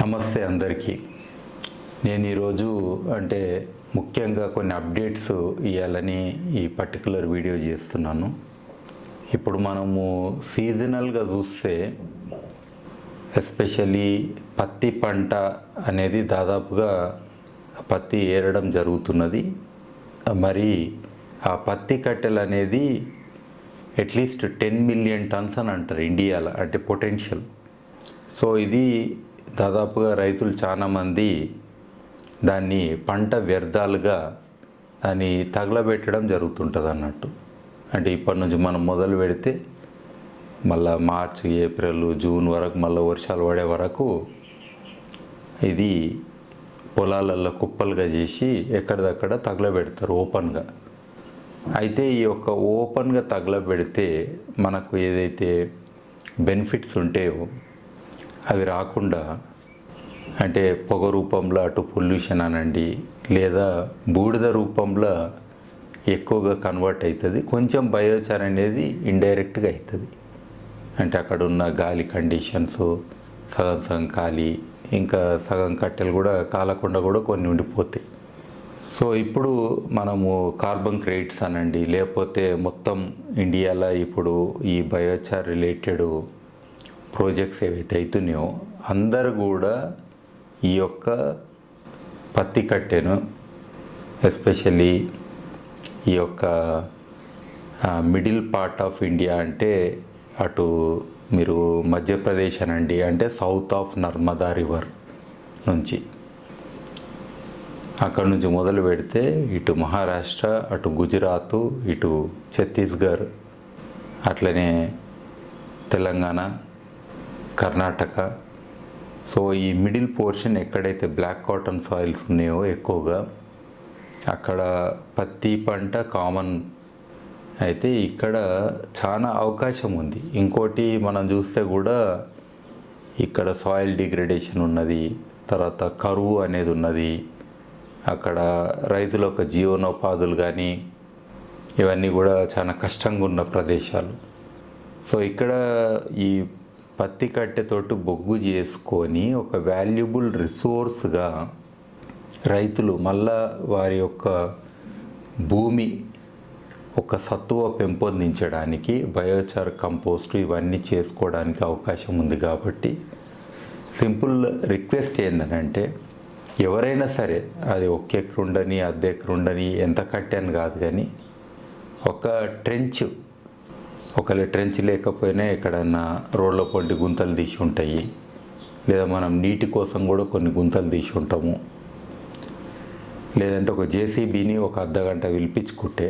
నమస్తే అందరికీ. నేను ఈరోజు ముఖ్యంగా కొన్ని అప్డేట్స్ ఇవ్వాలని ఈ పర్టికులర్ వీడియో చేస్తున్నాను. ఇప్పుడు మనము సీజనల్గా చూస్తే ఎస్పెషల్లీ పత్తి పంట అనేది దాదాపుగా పత్తి ఏరడం జరుగుతున్నది. మరి ఆ పత్తి కట్టెలు అనేది అట్లీస్ట్ 10 మిలియన్ టన్స్ అని అంటారు ఇండియాలో, అంటే పొటెన్షియల్. సో ఇది దాదాపుగా రైతులు చాలామంది దాన్ని పంట వ్యర్థాలుగా దాన్ని తగలబెట్టడం జరుగుతుంటుంది అన్నట్టు. అంటే ఇప్పటి నుంచి మనం మొదలు పెడితే మళ్ళీ మార్చ్, ఏప్రిల్, జూన్ వరకు మళ్ళీ వర్షాలు పడే వరకు ఇది పొలాలలో కుప్పలుగా చేసి ఎక్కడిదక్కడ తగలబెడతారు ఓపెన్గా. అయితే ఈ యొక్క ఓపెన్గా తగలబెడితే మనకు ఏదైతే బెనిఫిట్స్ ఉంటాయో అవి రాకుండా, అంటే పొగ రూపంలో అటు పొల్యూషన్ అనండి, లేదా బూడిద రూపంలో ఎక్కువగా కన్వర్ట్ అవుతుంది. కొంచెం బయోచార్ అనేది ఇండైరెక్ట్గా అవుతుంది. అంటే అక్కడ ఉన్న గాలి కండిషన్స్ సగం సగం కాలి, ఇంకా సగం కట్టెలు కూడా కాలకుండా కూడా కొన్ని ఉండిపోతాయి. సో ఇప్పుడు మనము కార్బన్ క్రెడిట్స్ అనండి, లేకపోతే మొత్తం ఇండియాలో ఇప్పుడు ఈ బయోచార్ రిలేటెడ్ ప్రాజెక్ట్స్ ఏవైతే అవుతున్నాయో అందరూ కూడా ఈ యొక్క పత్తి కట్టెను, ఎస్పెషల్లీ ఈ యొక్క మిడిల్ పార్ట్ ఆఫ్ ఇండియా, అంటే అటు మీరు మధ్యప్రదేశ్ అనండి, అంటే సౌత్ ఆఫ్ నర్మదా రివర్ నుంచి, అక్కడ నుంచి మొదలు పెడితే ఇటు మహారాష్ట్ర, అటు గుజరాత్, ఇటు ఛత్తీస్గఢ్, అట్లనే తెలంగాణ, కర్ణాటక. సో ఈ మిడిల్ పోర్షన్ ఎక్కడైతే బ్లాక్ కాటన్ సాయిల్స్ ఉన్నాయో ఎక్కువగా అక్కడ పత్తి పంట కామన్. అయితే ఇక్కడ చాలా అవకాశం ఉంది. ఇంకోటి మనం చూస్తే కూడా ఇక్కడ సాయిల్ డిగ్రేడేషన్ ఉన్నది, తర్వాత కరువు అనేది ఉన్నది. అక్కడ రైతుల యొక్క జీవనోపాధులు కానీ ఇవన్నీ కూడా చాలా కష్టంగా ఉన్న ప్రదేశాలు. సో ఇక్కడ ఈ పత్తి కట్టెతోటి బొగ్గు చేసుకొని ఒక వాల్యుబుల్ రిసోర్స్గా రైతులు మళ్ళా వారి యొక్క భూమి ఒక సత్తువ పెంపొందించడానికి బయోచార్ కంపోస్ట్ ఇవన్నీ చేసుకోవడానికి అవకాశం ఉంది. కాబట్టి సింపుల్ రిక్వెస్ట్ ఏంటంటే ఎవరైనా సరే, అది 1 ఎకరం ఉండని, అర్ధ ఎకరం ఉండని, ఎంత కట్టాను కాదు, కానీ ఒక ట్రెంచ్, ఒకవేళ ట్రెంచ్ లేకపోయినా ఎక్కడన్నా రోడ్ల పొంటి గుంతలు తీసి ఉంటాయి, లేదా మనం నీటి కోసం కూడా కొన్ని గుంతలు తీసి ఉంటాము, లేదంటే ఒక జేసీబీని ఒక అర్ధగంట పిలిపించుకుంటే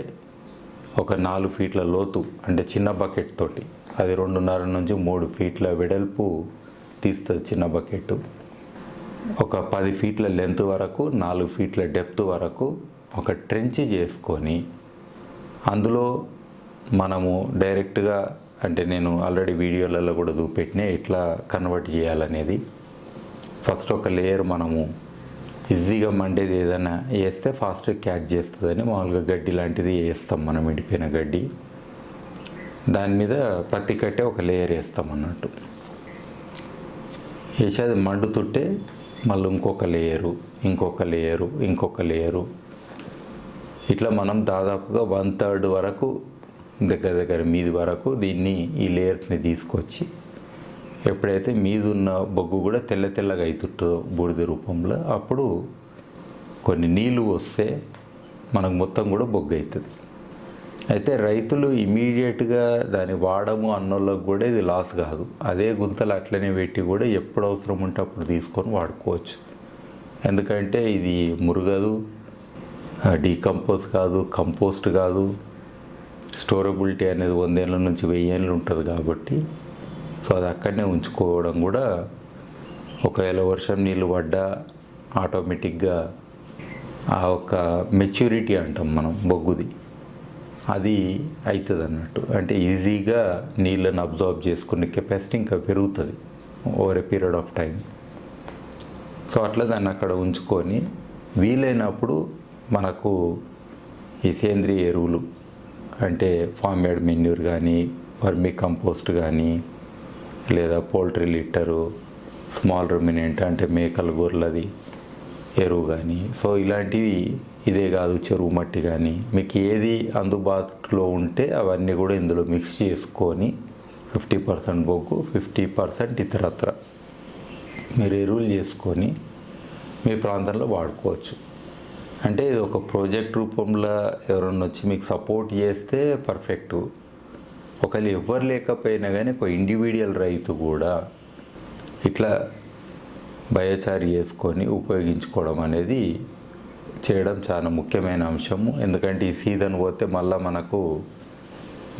ఒక 4 ఫీట్ల లోతు, అంటే చిన్న బకెట్ తోటి, అది 2.5 నుంచి 3 ఫీట్ల వెడల్పు తీస్తుంది చిన్న బకెట్. ఒక 10 ఫీట్ల లెంత్ వరకు, 4 ఫీట్ల డెప్త్ వరకు ఒక ట్రెంచ్ చేసుకొని అందులో మనము డైరెక్ట్గా, అంటే నేను ఆల్రెడీ వీడియోలలో కూడా చూపెట్టినా ఎట్లా కన్వర్ట్ చేయాలనేది. ఫస్ట్ ఒక లేయర్ మనము ఈజీగా మండేది ఏదైనా వేస్తే ఫాస్ట్గా క్యాచ్ చేస్తుందని మామూలుగా గడ్డి లాంటిది వేస్తాం, మనం ఎండిపోయిన గడ్డి. దాని మీద పత్తి కట్టే ఒక లేయర్ వేస్తాం అన్నట్టు. వేసి అది మండుతుంటే మళ్ళీ ఇంకొక లేయరు, ఇంకొక లేయరు, ఇంకొక లేయరు, ఇట్లా మనం దాదాపుగా 1/3 వరకు, దగ్గర మీది వరకు దీన్ని, ఈ లేయర్స్ని తీసుకొచ్చి ఎప్పుడైతే మీదున్న బొగ్గు కూడా తెల్లగా అవుతుంటుందో బూడిద రూపంలో, అప్పుడు కొన్ని నీళ్ళు వస్తే మనకు మొత్తం కూడా బొగ్గు అవుతుంది. అయితే రైతులు ఇమీడియట్గా దాన్ని వాడము అన్నోళ్ళకి కూడా ఇది లాస్ కాదు. అదే గుంతలు అట్లనే పెట్టి కూడా ఎప్పుడు అవసరం ఉంటే అప్పుడు తీసుకొని వాడుకోవచ్చు. ఎందుకంటే ఇది మురుగదు, డీకంపోజ్ కాదు, కంపోస్ట్ కాదు, స్టోరబిలిటీ అనేది 100 ఏళ్ళ నుంచి 1000 ఏళ్ళు ఉంటుంది. కాబట్టి సో అది అక్కడనే ఉంచుకోవడం కూడా, ఒకవేళ వర్షం నీళ్ళు పడ్డా ఆటోమేటిక్గా ఆ ఒక మెచ్యూరిటీ అంటాం మనం బొగ్గుది, అది అవుతుంది అన్నట్టు. అంటే ఈజీగా నీళ్ళని అబ్జార్బ్ చేసుకునే కెపాసిటీ ఇంకా పెరుగుతుంది over a period of time. So అట్లా దాన్ని అక్కడ ఉంచుకొని వీలైనప్పుడు మనకు ఈ సేంద్రియ ఎరువులు, అంటే ఫామ్ మేడ్ మెన్యూర్ కానీ, వర్మీ కంపోస్ట్ కానీ, లేదా పోల్ట్రీ లిట్టరు, స్మాల్ రుమినెంట్ అంటే మేకల గొర్రెలది ఎరువు కానీ, సో ఇలాంటివి ఇదే కాదు చెరువు మట్టి కానీ మీకు ఏది అందుబాటులో ఉంటే అవన్నీ కూడా ఇందులో మిక్స్ చేసుకొని 50% బొగ్గు 50% ఇతరత్ర మీరు ఎరువులు చేసుకొని మీ ప్రాంతంలో వాడుకోవచ్చు. అంటే ఇది ఒక ప్రాజెక్ట్ రూపంలో ఎవరన్నా వచ్చి మీకు సపోర్ట్ చేస్తే పర్ఫెక్టు. ఒకవేళ ఎవ్వరు లేకపోయినా కానీ ఒక ఇండివిజువల్ రైతు కూడా ఇట్లా బయోచారి చేసుకొని ఉపయోగించుకోవడం అనేది చేయడం చాలా ముఖ్యమైన అంశము. ఎందుకంటే ఈ సీజన్ పోతే మళ్ళీ మనకు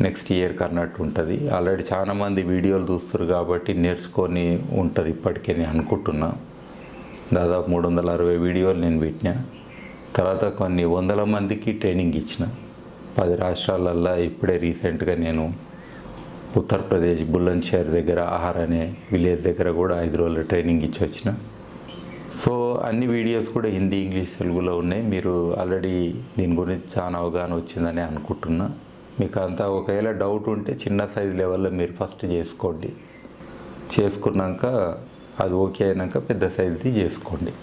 నెక్స్ట్ ఇయర్కి అన్నట్టు ఉంటుంది. ఆల్రెడీ చాలామంది వీడియోలు చూస్తారు కాబట్టి నేర్చుకొని ఉంటారు ఇప్పటికే నేను అనుకుంటున్నా. దాదాపు 360 వీడియోలు నేను పెట్టినా. తర్వాత కొన్ని వందల మందికి ట్రైనింగ్ ఇచ్చిన 10 రాష్ట్రాలల్లో. ఇప్పుడే రీసెంట్గా నేను ఉత్తరప్రదేశ్ బులంద్షహర్ దగ్గర ఆహార్ అనే విలేజ్ దగ్గర కూడా 5 రోజుల ట్రైనింగ్ ఇచ్చి వచ్చిన. సో అన్ని వీడియోస్ కూడా హిందీ, ఇంగ్లీష్, తెలుగులో ఉన్నాయి. మీరు ఆల్రెడీ దీని గురించి చాలా అవగాహన వచ్చిందని అనుకుంటున్నా. మీకు అంతా ఒకవేళ డౌట్ ఉంటే చిన్న సైజు లెవెల్లో మీరు ఫస్ట్ చేసుకోండి. చేసుకున్నాక అది ఓకే అయినాక పెద్ద సైజుది చేసుకోండి.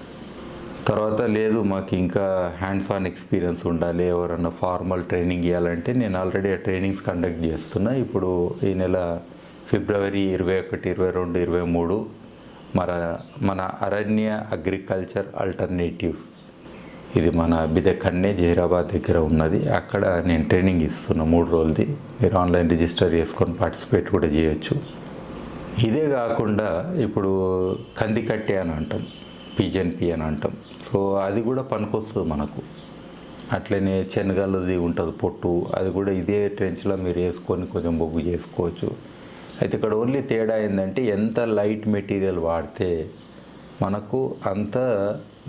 తర్వాత లేదు మాకు ఇంకా హ్యాండ్స్ ఆన్ ఎక్స్పీరియన్స్ ఉండాలి, ఎవరన్నా ఫార్మల్ ట్రైనింగ్ ఇవ్వాలంటే నేను ఆల్రెడీ ఆ ట్రైనింగ్స్ కండక్ట్ చేస్తున్నా. ఇప్పుడు ఈ నెల ఫిబ్రవరి 21, 22, 23 మన అరణ్య అగ్రికల్చర్ ఆల్టర్నేటివ్స్, ఇది మన బిదకన్నే జహీరాబాద్ దగ్గర ఉన్నది. అక్కడ నేను ట్రైనింగ్ ఇస్తున్నా 3 రోజులది. మీరు ఆన్లైన్ రిజిస్టర్ చేసుకొని పార్టిసిపేట్ కూడా చేయొచ్చు. ఇదే కాకుండా ఇప్పుడు కందికట్టె అని అంటాం, పిజన్పి అని అంటాం. సో అది కూడా పనికొస్తుంది మనకు. అట్లనే శనగలది ఉంటుంది పొట్టు, అది కూడా ఇదే ట్రెంచ్లో మీరు వేసుకొని కొంచెం బొగ్గు చేసుకోవచ్చు. అయితే ఇక్కడ ఓన్లీ తేడా ఏంటంటే ఎంత లైట్ మెటీరియల్ వాడితే మనకు అంత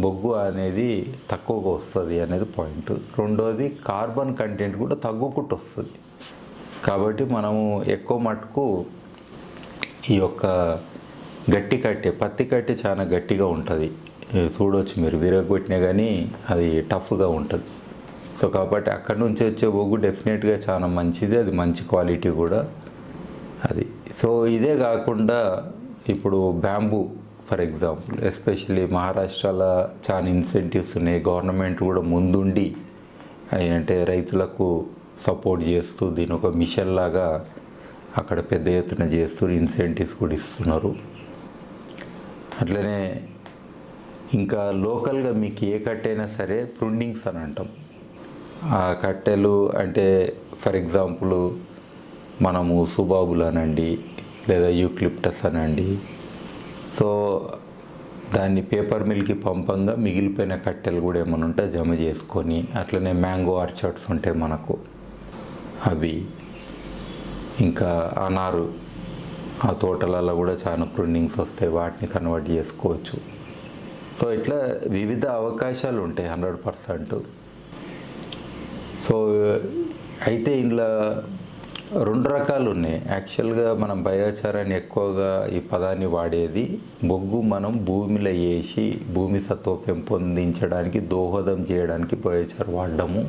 బొగ్గు అనేది తక్కువగా వస్తుంది అనేది పాయింట్. రెండోది కార్బన్ కంటెంట్ కూడా తగ్గుకుంటూ వస్తుంది. కాబట్టి మనము ఎక్కువ మటుకు ఈ యొక్క గట్టి కట్టె, పత్తి కట్టె చాలా గట్టిగా ఉంటుంది. చూడవచ్చు మీరు, విరగొట్టినా కానీ అది టఫ్గా ఉంటుంది. సో కాబట్టి అక్కడి నుంచి వచ్చే బొగ్గు డెఫినెట్గా చాలా మంచిది, అది మంచి క్వాలిటీ కూడా అది. సో ఇదే కాకుండా ఇప్పుడు బ్యాంబూ ఫర్ ఎగ్జాంపుల్, ఎస్పెషల్లీ మహారాష్ట్రలో చాలా ఇన్సెంటివ్స్ ఉన్నాయి. గవర్నమెంట్ కూడా ముందుండి అంటే రైతులకు సపోర్ట్ చేస్తూ దీని ఒక మిషన్ లాగా అక్కడ పెద్ద ఎత్తున చేస్తూ ఇన్సెంటివ్స్ కూడా ఇస్తున్నారు. అట్లనే ఇంకా లోకల్గా మీకు ఏ కట్టెైనా సరే ప్రుండింగ్స్ అని అంటాం. ఆ కట్టెలు అంటే ఫర్ ఎగ్జాంపుల్ మనము సుబాబులు అనండి, లేదా యూక్లిప్టస్ అనండి. సో దాన్ని పేపర్ మిల్కి పంపంగా మిగిలిపోయిన కట్టెలు కూడా ఏమైనా ఉంటే జమ చేసుకొని, అట్లనే మ్యాంగో ఆర్చర్డ్స్ ఉంటాయి మనకు, అవి ఇంకా అనారు, ఆ తోటలలో కూడా చాలా ప్రుండింగ్స్ వస్తాయి, వాటిని కన్వర్ట్ చేసుకోవచ్చు. సో ఇట్లా వివిధ అవకాశాలు ఉంటాయి 100%. సో అయితే ఇందులో 2 రకాలు ఉన్నాయి. యాక్చువల్గా మనం బయోచారాన్ని ఎక్కువగా ఈ పదాన్ని వాడేది బొగ్గు మనం భూమిలో వేసి భూమి సత్వ పెంపొందించడానికి దోహదం చేయడానికి బయోచార్ వాడడము.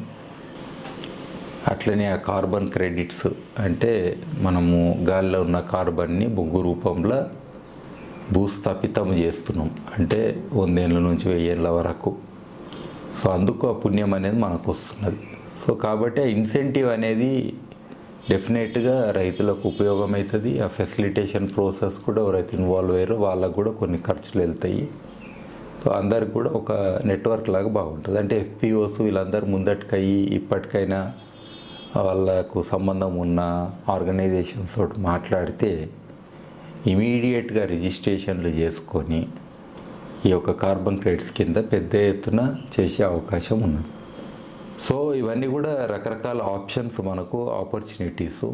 అట్లనే ఆ కార్బన్ క్రెడిట్స్ అంటే మనము గాలిలో ఉన్న కార్బన్ని బొగ్గు రూపంలో భూస్థాపితం చేస్తున్నాం, అంటే 100 ఏళ్ళ నుంచి 1000 ఏళ్ళ వరకు. సో అందుకు ఆ పుణ్యం అనేది మనకు వస్తున్నది. సో కాబట్టి ఆ ఇన్సెంటివ్ అనేది డెఫినెట్గా రైతులకు ఉపయోగమవుతుంది. ఆ ఫెసిలిటేషన్ ప్రాసెస్ కూడా ఎవరైతే ఇన్వాల్వ్ అయ్యారో వాళ్ళకు కూడా కొన్ని ఖర్చులు వెళ్తాయి. సో అందరికి కూడా ఒక నెట్వర్క్ లాగా బాగుంటుంది. అంటే ఎఫ్పిఓస్ వీళ్ళందరూ ముందటికయ్యి ఇప్పటికైనా వాళ్ళకు సంబంధం ఉన్న ఆర్గనైజేషన్స్ తోటి మాట్లాడితే ఇమీడియట్గా రిజిస్ట్రేషన్లు చేసుకొని ఈ యొక్క కార్బన్ క్రెడిట్స్ కింద పెద్ద ఎత్తున చేసే అవకాశం ఉన్నది. సో ఇవన్నీ కూడా రకరకాల ఆప్షన్స్, మనకు ఆపర్చునిటీసు.